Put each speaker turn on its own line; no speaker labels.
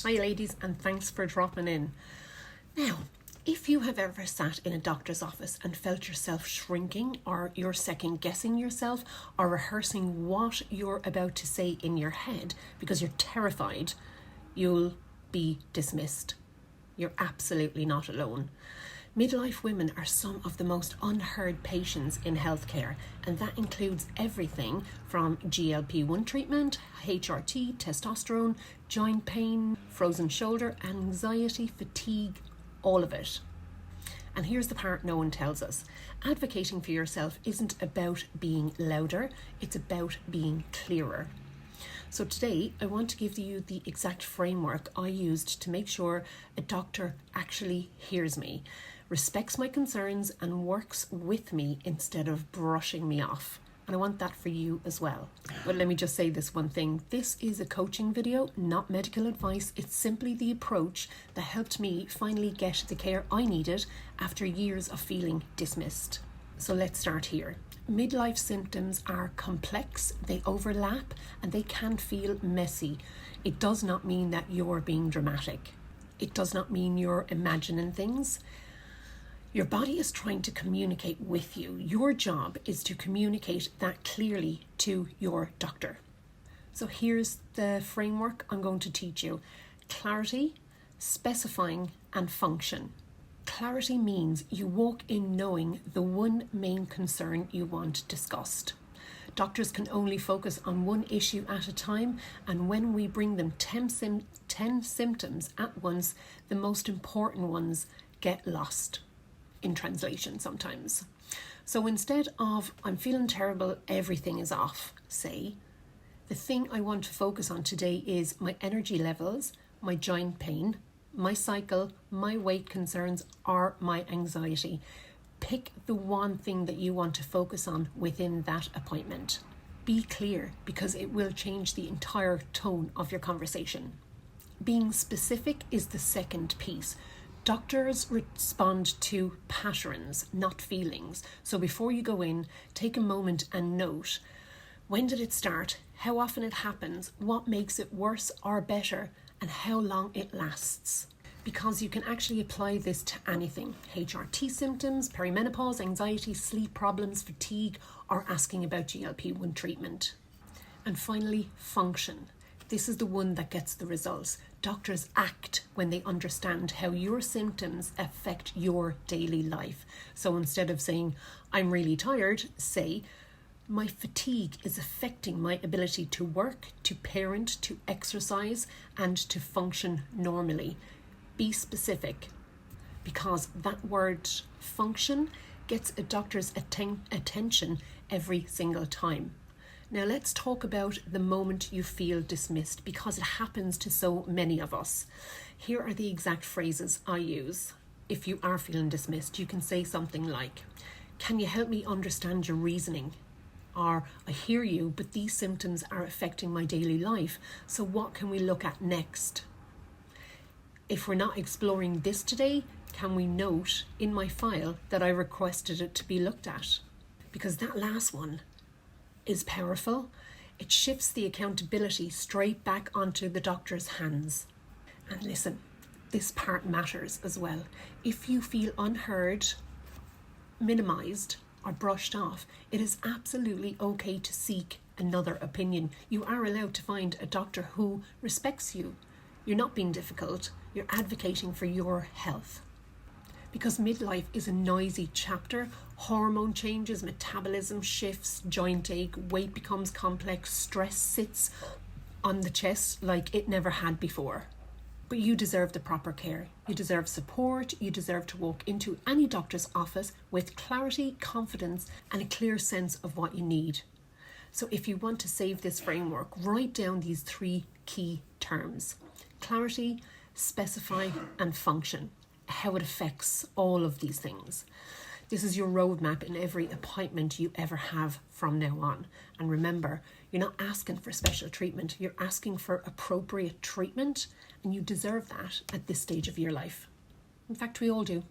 Hi ladies, and thanks for dropping in. Now, if you have ever sat in a doctor's office and felt yourself shrinking, or you're second guessing yourself, or rehearsing what you're about to say in your head because you're terrified, you'll be dismissed. You're absolutely not alone. Midlife women are some of the most unheard patients in healthcare, and that includes everything from GLP-1 treatment, HRT, testosterone, joint pain, frozen shoulder, anxiety, fatigue, all of it. And here's the part no one tells us. Advocating for yourself isn't about being louder, it's about being clearer. So today, I want to give you the exact framework I used to make sure a doctor actually hears me, respects my concerns, and works with me instead of brushing me off. And I want that for you as well. But let me just say this one thing. This is a coaching video, not medical advice. It's simply the approach that helped me finally get the care I needed after years of feeling dismissed. So let's start here. Midlife symptoms are complex, they overlap, and they can feel messy. It does not mean that you're being dramatic. It does not mean you're imagining things. Your body is trying to communicate with you. Your job is to communicate that clearly to your doctor. So here's the framework I'm going to teach you. Clarity, specifying, and function. Clarity means you walk in knowing the one main concern you want discussed. Doctors can only focus on one issue at a time, and when we bring them 10 symptoms at once, the most important ones get lost in translation sometimes. So instead of I'm feeling terrible, everything is off, say, the thing I want to focus on today is my energy levels, my joint pain, my cycle, my weight concerns, or my anxiety. Pick the one thing that you want to focus on within that appointment. Be clear, because it will change the entire tone of your conversation. Being specific is the second piece. Doctors respond to patterns, not feelings. So before you go in, take a moment and note, when did it start? How often it happens? What makes it worse or better? And how long it lasts? Because you can actually apply this to anything. HRT symptoms, perimenopause, anxiety, sleep problems, fatigue, or asking about GLP-1 treatment. And finally, function. This is the one that gets the results. Doctors act when they understand how your symptoms affect your daily life. So instead of saying, I'm really tired, say, my fatigue is affecting my ability to work, to parent, to exercise, and to function normally. Be specific, because that word function gets a doctor's attention every single time. Now let's talk about the moment you feel dismissed, because it happens to so many of us. Here are the exact phrases I use. If you are feeling dismissed, you can say something like, can you help me understand your reasoning? Or, I hear you, but these symptoms are affecting my daily life, so what can we look at next? If we're not exploring this today, can we note in my file that I requested it to be looked at? Because that last one is powerful. It shifts the accountability straight back onto the doctor's hands. And listen, this part matters as well. If you feel unheard, minimized, or brushed off, it is absolutely okay to seek another opinion. You are allowed to find a doctor who respects you. You're not being difficult, you're advocating for your health. Because midlife is a noisy chapter, hormone changes, metabolism shifts, joint ache, weight becomes complex, stress sits on the chest like it never had before. But you deserve the proper care. You deserve support. You deserve to walk into any doctor's office with clarity, confidence, and a clear sense of what you need. So if you want to save this framework, write down these 3 key terms: clarity, specify, and function. How it affects all of these things. This is your roadmap in every appointment you ever have from now on. And remember, you're not asking for special treatment, you're asking for appropriate treatment, and you deserve that at this stage of your life. In fact, we all do.